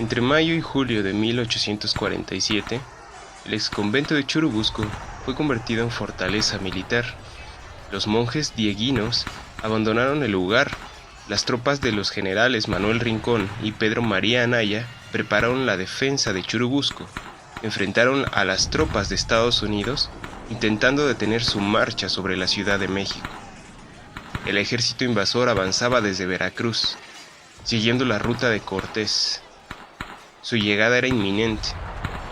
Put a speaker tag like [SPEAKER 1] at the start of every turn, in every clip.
[SPEAKER 1] Entre mayo y julio de 1847, el exconvento de Churubusco fue convertido en fortaleza militar. Los monjes dieguinos abandonaron el lugar. Las tropas de los generales Manuel Rincón y Pedro María Anaya prepararon la defensa de Churubusco. Enfrentaron a las tropas de Estados Unidos, intentando detener su marcha sobre la Ciudad de México. El ejército invasor avanzaba desde Veracruz, siguiendo la ruta de Cortés. Su llegada era inminente.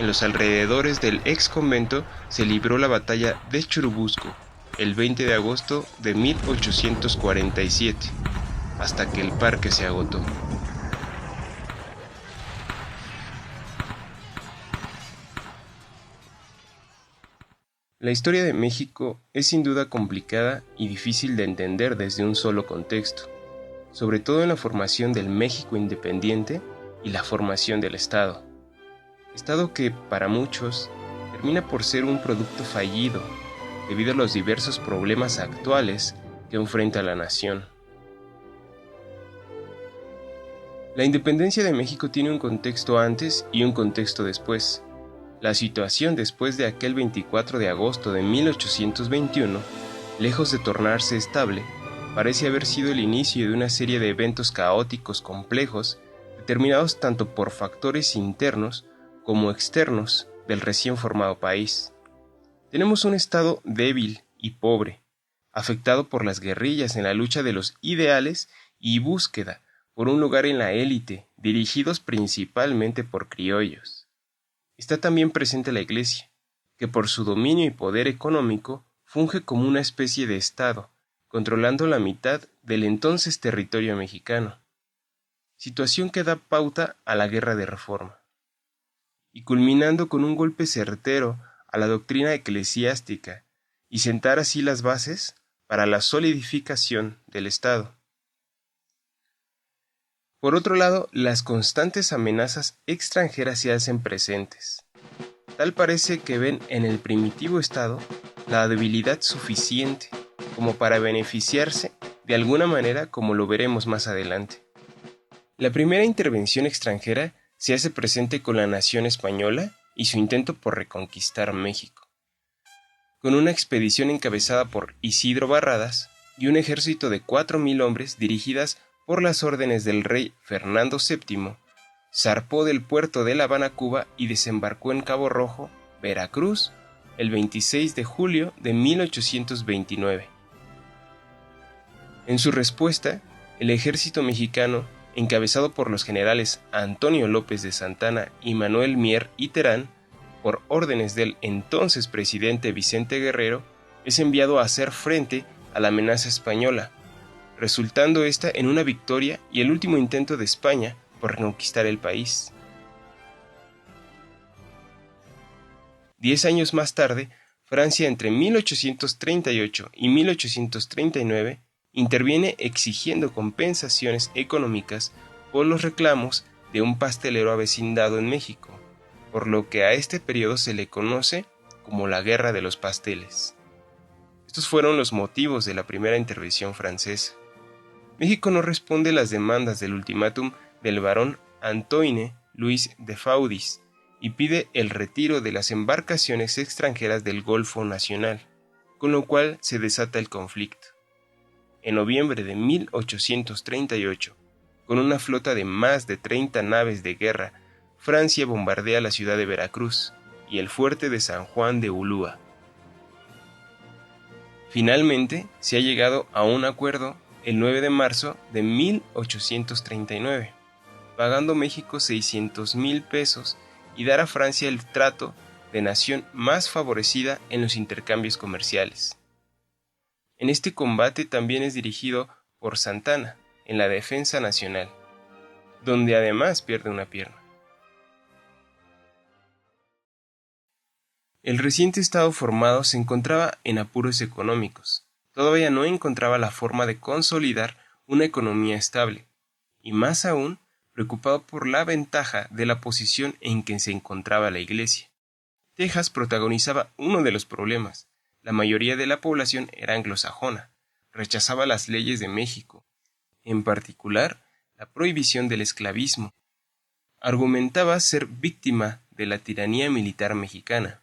[SPEAKER 1] En los alrededores del ex convento se libró la batalla de Churubusco el 20 de agosto de 1847, hasta que el parque se agotó. La historia de México es sin duda complicada y difícil de entender desde un solo contexto, sobre todo en la formación del México independiente y la formación del Estado. Estado que, para muchos, termina por ser un producto fallido debido a los diversos problemas actuales que enfrenta la nación. La independencia de México tiene un contexto antes y un contexto después. La situación después de aquel 24 de agosto de 1821, lejos de tornarse estable, parece haber sido el inicio de una serie de eventos caóticos complejos, determinados tanto por factores internos como externos del recién formado país. Tenemos un Estado débil y pobre, afectado por las guerrillas en la lucha de los ideales y búsqueda por un lugar en la élite, dirigidos principalmente por criollos. Está también presente la Iglesia, que por su dominio y poder económico funge como una especie de Estado, controlando la mitad del entonces territorio mexicano, situación que da pauta a la Guerra de Reforma, y culminando con un golpe certero a la doctrina eclesiástica y sentar así las bases para la solidificación del Estado. Por otro lado, las constantes amenazas extranjeras se hacen presentes. Tal parece que ven en el primitivo Estado la debilidad suficiente como para beneficiarse de alguna manera, como lo veremos más adelante. La primera intervención extranjera se hace presente con la nación española y su intento por reconquistar México. Con una expedición encabezada por Isidro Barradas y un ejército de 4,000 hombres dirigidas por las órdenes del rey Fernando VII, zarpó del puerto de La Habana, Cuba, y desembarcó en Cabo Rojo, Veracruz, el 26 de julio de 1829. En su respuesta, el ejército mexicano, encabezado por los generales Antonio López de Santana y Manuel Mier y Terán, por órdenes del entonces presidente Vicente Guerrero, es enviado a hacer frente a la amenaza española, resultando esta en una victoria y el último intento de España por reconquistar el país. 10 años más tarde, Francia, entre 1838 y 1839, interviene exigiendo compensaciones económicas por los reclamos de un pastelero avecindado en México, por lo que a este periodo se le conoce como la Guerra de los Pasteles. Estos fueron los motivos de la primera intervención francesa. México no responde las demandas del ultimátum del barón Antoine Louis de Faudis y pide el retiro de las embarcaciones extranjeras del Golfo Nacional, con lo cual se desata el conflicto. En noviembre de 1838, con una flota de más de 30 naves de guerra, Francia bombardea la ciudad de Veracruz y el fuerte de San Juan de Ulúa. Finalmente, se ha llegado a un acuerdo el 9 de marzo de 1839, pagando México 600,000 pesos y dar a Francia el trato de nación más favorecida en los intercambios comerciales. En este combate también es dirigido por Santana en la defensa nacional, donde además pierde una pierna. El reciente estado formado se encontraba en apuros económicos. Todavía no encontraba la forma de consolidar una economía estable, y más aún preocupado por la ventaja de la posición en que se encontraba la Iglesia. Texas protagonizaba uno de los problemas. La mayoría de la población era anglosajona, rechazaba las leyes de México, en particular la prohibición del esclavismo. Argumentaba ser víctima de la tiranía militar mexicana,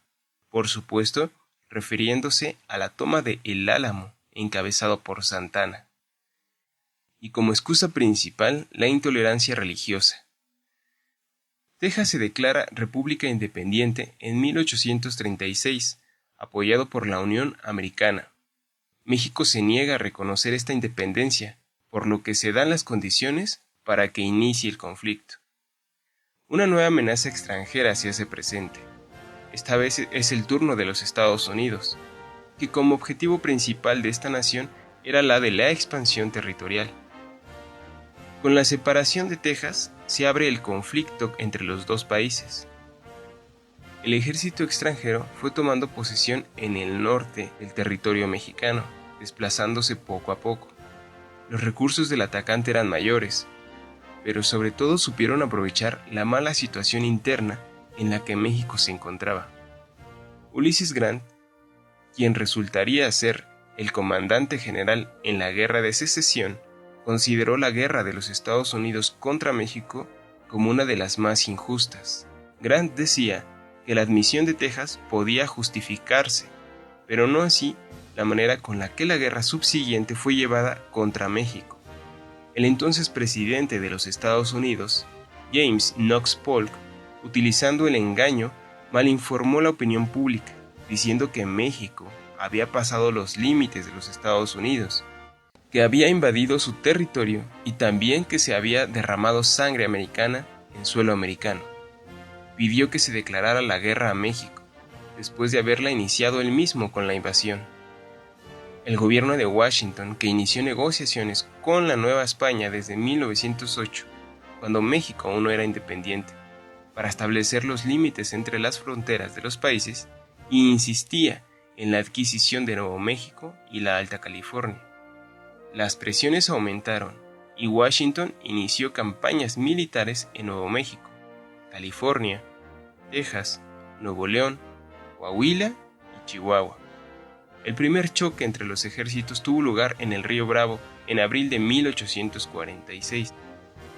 [SPEAKER 1] por supuesto, refiriéndose a la toma de El Álamo, encabezado por Santana. Y como excusa principal, la intolerancia religiosa. Texas se declara república independiente en 1836, apoyado por la Unión Americana. México se niega a reconocer esta independencia, por lo que se dan las condiciones para que inicie el conflicto. Una nueva amenaza extranjera se hace presente. Esta vez es el turno de los Estados Unidos, que como objetivo principal de esta nación era la de la expansión territorial. Con la separación de Texas, se abre el conflicto entre los dos países. El ejército extranjero fue tomando posesión en el norte del territorio mexicano, desplazándose poco a poco. Los recursos del atacante eran mayores, pero sobre todo supieron aprovechar la mala situación interna en la que México se encontraba. Ulysses Grant, quien resultaría ser el comandante general en la Guerra de Secesión, consideró la guerra de los Estados Unidos contra México como una de las más injustas. Grant decía que la admisión de Texas podía justificarse, pero no así la manera con la que la guerra subsiguiente fue llevada contra México. El entonces presidente de los Estados Unidos, James Knox Polk, utilizando el engaño, malinformó la opinión pública, diciendo que México había pasado los límites de los Estados Unidos, que había invadido su territorio y también que se había derramado sangre americana en suelo americano. Pidió que se declarara la guerra a México, después de haberla iniciado él mismo con la invasión. El gobierno de Washington, que inició negociaciones con la Nueva España desde 1908, cuando México aún no era independiente, para establecer los límites entre las fronteras de los países, y insistía en la adquisición de Nuevo México y la Alta California. Las presiones aumentaron y Washington inició campañas militares en Nuevo México, California, Texas, Nuevo León, Coahuila y Chihuahua. El primer choque entre los ejércitos tuvo lugar en el río Bravo en abril de 1846.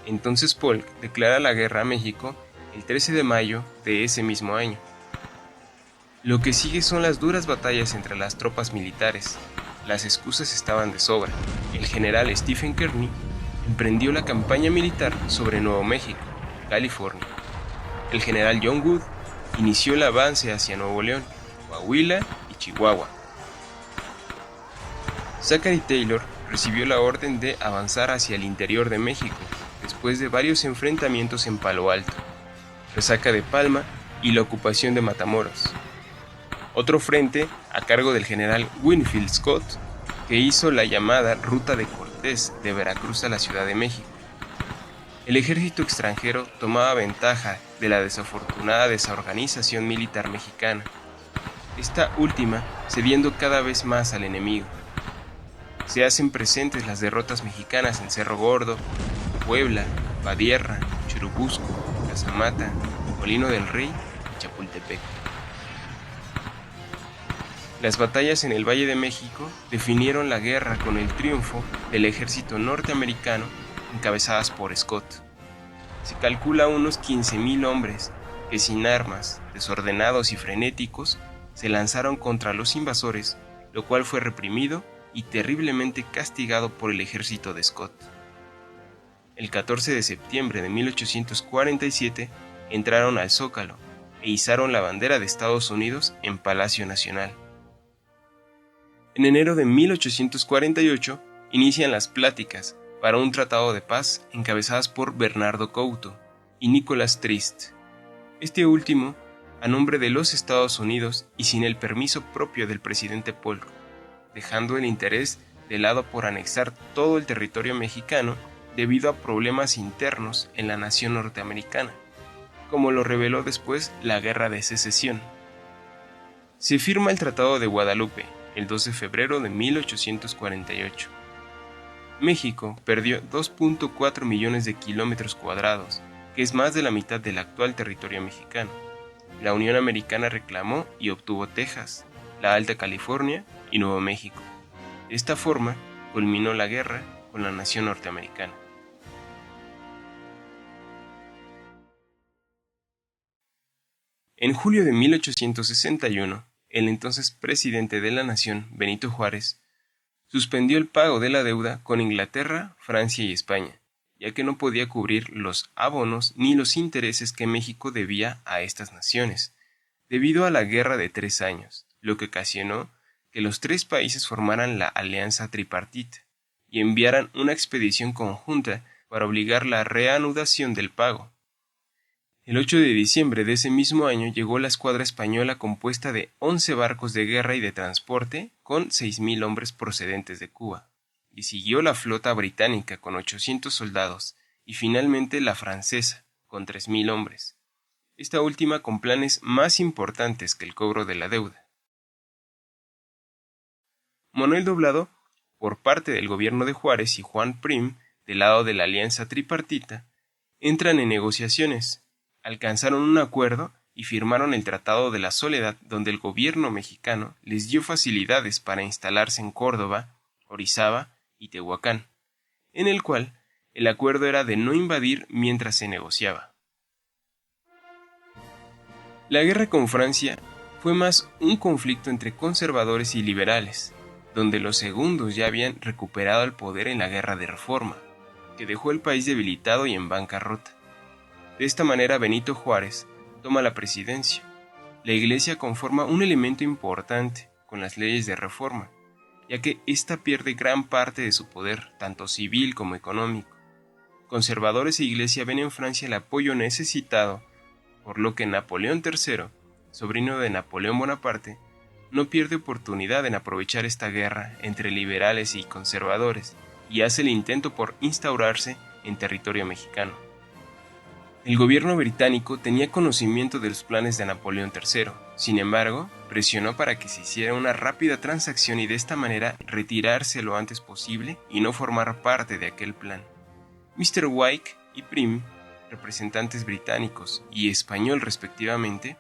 [SPEAKER 1] Entonces Polk declara la guerra a México el 13 de mayo de ese mismo año. Lo que sigue son las duras batallas entre las tropas militares. Las excusas estaban de sobra. El general Stephen Kearny emprendió la campaña militar sobre Nuevo México, California. El general John Wood inició el avance hacia Nuevo León, Coahuila y Chihuahua. Zachary Taylor recibió la orden de avanzar hacia el interior de México, después de varios enfrentamientos en Palo Alto, Resaca de Palma y la ocupación de Matamoros. Otro frente a cargo del general Winfield Scott, que hizo la llamada Ruta de Cortés de Veracruz a la Ciudad de México. El ejército extranjero tomaba ventaja de la desafortunada desorganización militar mexicana, esta última cediendo cada vez más al enemigo. Se hacen presentes las derrotas mexicanas en Cerro Gordo, Puebla, Padierra, Churubusco, Casamata, Molino del Rey y Chapultepec. Las batallas en el Valle de México definieron la guerra con el triunfo del ejército norteamericano encabezadas por Scott. Se calcula unos 15,000 hombres que sin armas, desordenados y frenéticos, se lanzaron contra los invasores, lo cual fue reprimido y terriblemente castigado por el ejército de Scott. El 14 de septiembre de 1847 entraron al Zócalo e izaron la bandera de Estados Unidos en Palacio Nacional. En enero de 1848 inician las pláticas para un tratado de paz encabezadas por Bernardo Couto y Nicholas Trist. Este último a nombre de los Estados Unidos y sin el permiso propio del presidente Polk, dejando el interés de lado por anexar todo el territorio mexicano debido a problemas internos en la nación norteamericana, como lo reveló después la Guerra de Secesión. Se firma el Tratado de Guadalupe el 2 de febrero de 1848. México perdió 2.4 millones de kilómetros cuadrados, que es más de la mitad del actual territorio mexicano. La Unión Americana reclamó y obtuvo Texas, la Alta California y Nuevo México. De esta forma, culminó la guerra con la nación norteamericana. En julio de 1861, el entonces presidente de la nación, Benito Juárez, suspendió el pago de la deuda con Inglaterra, Francia y España, ya que no podía cubrir los abonos ni los intereses que México debía a estas naciones, debido a la Guerra de 3 años, lo que ocasionó que los tres países formaran la Alianza Tripartita y enviaran una expedición conjunta para obligar la reanudación del pago. El 8 de diciembre de ese mismo año llegó la escuadra española compuesta de 11 barcos de guerra y de transporte con 6.000 hombres procedentes de Cuba, y siguió la flota británica con 800 soldados y finalmente la francesa con 3.000 hombres, esta última con planes más importantes que el cobro de la deuda. Manuel Doblado, por parte del gobierno de Juárez, y Juan Prim, del lado de la Alianza Tripartita, entran en negociaciones, alcanzaron un acuerdo y firmaron el Tratado de la Soledad, donde el gobierno mexicano les dio facilidades para instalarse en Córdoba, Orizaba y Tehuacán, en el cual el acuerdo era de no invadir mientras se negociaba. La guerra con Francia fue más un conflicto entre conservadores y liberales, donde los segundos ya habían recuperado el poder en la Guerra de Reforma, que dejó el país debilitado y en bancarrota. De esta manera Benito Juárez toma la presidencia. La Iglesia conforma un elemento importante con las leyes de reforma, ya que ésta pierde gran parte de su poder, tanto civil como económico. Conservadores e Iglesia ven en Francia el apoyo necesitado, por lo que Napoleón III, sobrino de Napoleón Bonaparte, no pierde oportunidad en aprovechar esta guerra entre liberales y conservadores y hace el intento por instaurarse en territorio mexicano. El gobierno británico tenía conocimiento de los planes de Napoleón III, sin embargo, presionó para que se hiciera una rápida transacción y de esta manera retirarse lo antes posible y no formar parte de aquel plan. Mr. Wyke y Prim, representantes británicos y español respectivamente,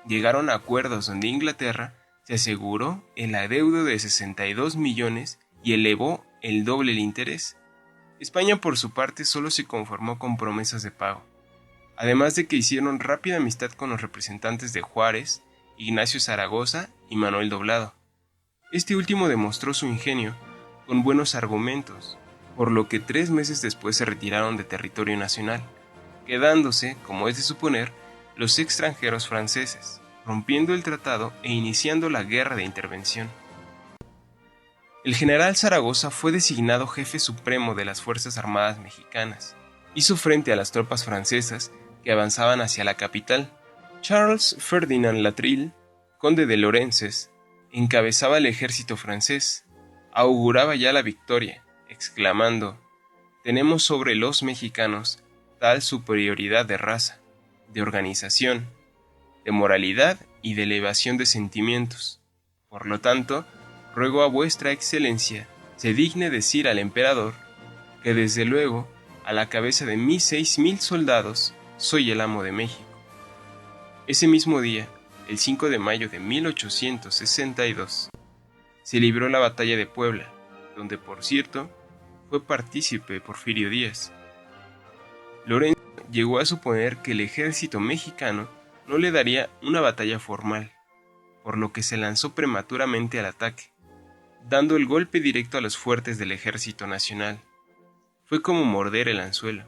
[SPEAKER 1] llegaron a acuerdos donde Inglaterra se aseguró el adeudo de 62 millones y elevó el doble el interés. España por su parte solo se conformó con promesas de pago. Además de que hicieron rápida amistad con los representantes de Juárez, Ignacio Zaragoza y Manuel Doblado. Este último demostró su ingenio con buenos argumentos, por lo que 3 meses después se retiraron de territorio nacional, quedándose, como es de suponer, los extranjeros franceses, rompiendo el tratado e iniciando la guerra de intervención. El general Zaragoza fue designado jefe supremo de las Fuerzas Armadas mexicanas. Hizo frente a las tropas francesas que avanzaban hacia la capital. Charles Ferdinand Latreille, conde de Lorences, encabezaba el ejército francés. Auguraba ya la victoria, exclamando: «Tenemos sobre los mexicanos tal superioridad de raza, de organización, de moralidad y de elevación de sentimientos. Por lo tanto, ruego a vuestra excelencia se digne decir al emperador que desde luego, a la cabeza de mis 6.000 soldados, soy el amo de México». Ese mismo día, el 5 de mayo de 1862, se libró la batalla de Puebla, donde, por cierto, fue partícipe Porfirio Díaz. Lorenzo llegó a suponer que el ejército mexicano no le daría una batalla formal, por lo que se lanzó prematuramente al ataque, dando el golpe directo a los fuertes del ejército nacional. Fue como morder el anzuelo.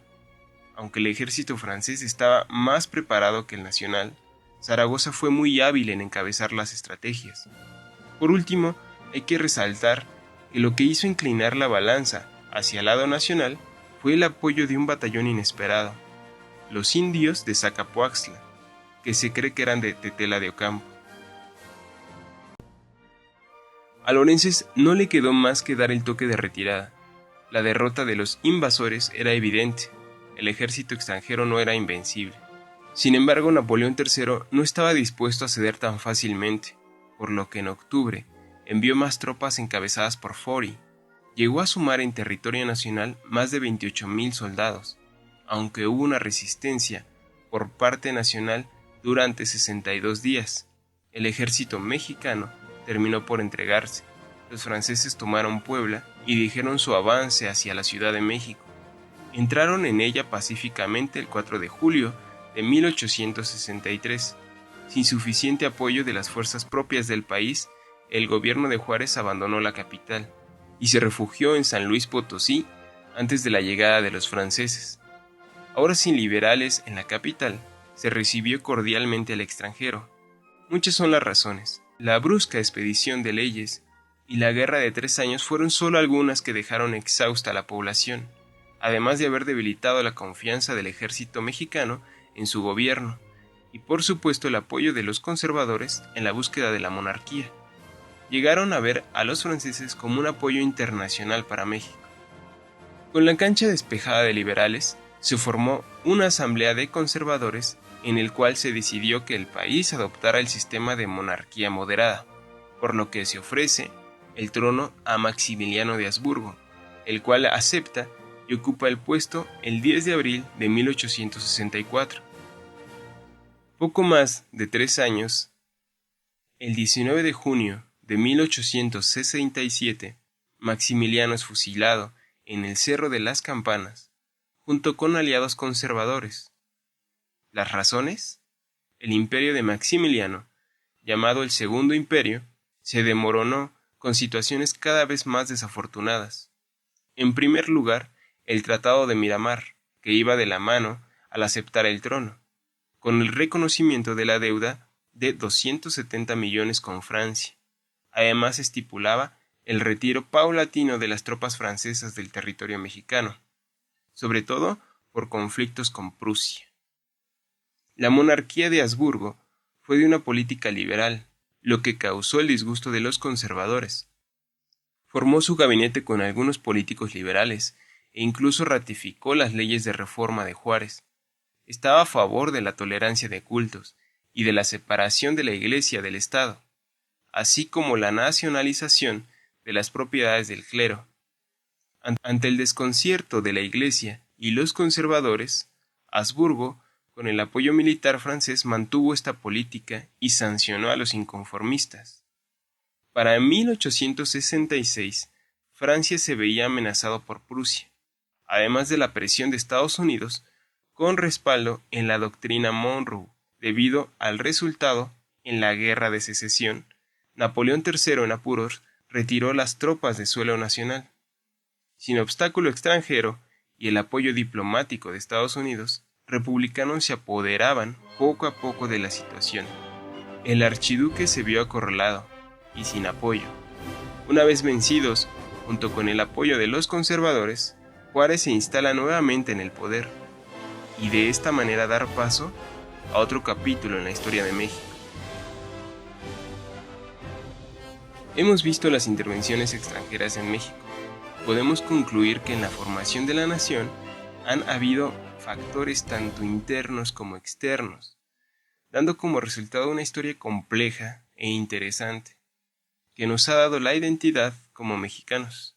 [SPEAKER 1] Aunque el ejército francés estaba más preparado que el nacional, Zaragoza fue muy hábil en encabezar las estrategias. Por último, hay que resaltar que lo que hizo inclinar la balanza hacia el lado nacional fue el apoyo de un batallón inesperado, los indios de Zacapoaxtla, que se cree que eran de Tetela de Ocampo. A Lorences no le quedó más que dar el toque de retirada. La derrota de los invasores era evidente. El ejército extranjero no era invencible. Sin embargo, Napoleón III no estaba dispuesto a ceder tan fácilmente, por lo que en octubre envió más tropas encabezadas por Fori. Llegó a sumar en territorio nacional más de 28.000 soldados, aunque hubo una resistencia por parte nacional durante 62 días. El ejército mexicano terminó por entregarse. Los franceses tomaron Puebla y dirigieron su avance hacia la Ciudad de México. Entraron en ella pacíficamente el 4 de julio de 1863. Sin suficiente apoyo de las fuerzas propias del país, el gobierno de Juárez abandonó la capital y se refugió en San Luis Potosí antes de la llegada de los franceses. Ahora sin liberales en la capital, se recibió cordialmente al extranjero. Muchas son las razones. La brusca expedición de leyes y la guerra de 3 años fueron solo algunas que dejaron exhausta a la población, además de haber debilitado la confianza del ejército mexicano en su gobierno, y por supuesto el apoyo de los conservadores en la búsqueda de la monarquía. Llegaron a ver a los franceses como un apoyo internacional para México. Con la cancha despejada de liberales, se formó una asamblea de conservadores en el cual se decidió que el país adoptara el sistema de monarquía moderada, por lo que se ofrece el trono a Maximiliano de Habsburgo, el cual acepta y ocupa el puesto el 10 de abril de 1864. Poco más de 3 años, el 19 de junio de 1867, Maximiliano es fusilado en el Cerro de las Campanas, junto con aliados conservadores. ¿Las razones? El imperio de Maximiliano, llamado el Segundo Imperio, se desmoronó con situaciones cada vez más desafortunadas. En primer lugar, el Tratado de Miramar, que iba de la mano al aceptar el trono, con el reconocimiento de la deuda de 270 millones con Francia. Además estipulaba el retiro paulatino de las tropas francesas del territorio mexicano, sobre todo por conflictos con Prusia. La monarquía de Habsburgo fue de una política liberal, lo que causó el disgusto de los conservadores. Formó su gabinete con algunos políticos liberales e incluso ratificó las leyes de reforma de Juárez. Estaba a favor de la tolerancia de cultos y de la separación de la Iglesia del Estado, así como la nacionalización de las propiedades del clero. Ante el desconcierto de la Iglesia y los conservadores, Habsburgo, con el apoyo militar francés, mantuvo esta política y sancionó a los inconformistas. Para 1866, Francia se veía amenazado por Prusia, además de la presión de Estados Unidos, con respaldo en la doctrina Monroe, debido al resultado en la Guerra de Secesión. Napoleón III, en apuros, retiró las tropas de suelo nacional. Sin obstáculo extranjero y el apoyo diplomático de Estados Unidos, republicanos se apoderaban poco a poco de la situación. El archiduque se vio acorralado y sin apoyo. Una vez vencidos, junto con el apoyo de los conservadores, Juárez se instala nuevamente en el poder, y de esta manera dar paso a otro capítulo en la historia de México. Hemos visto las intervenciones extranjeras en México. Podemos concluir que en la formación de la nación han habido factores tanto internos como externos, dando como resultado una historia compleja e interesante, que nos ha dado la identidad como mexicanos.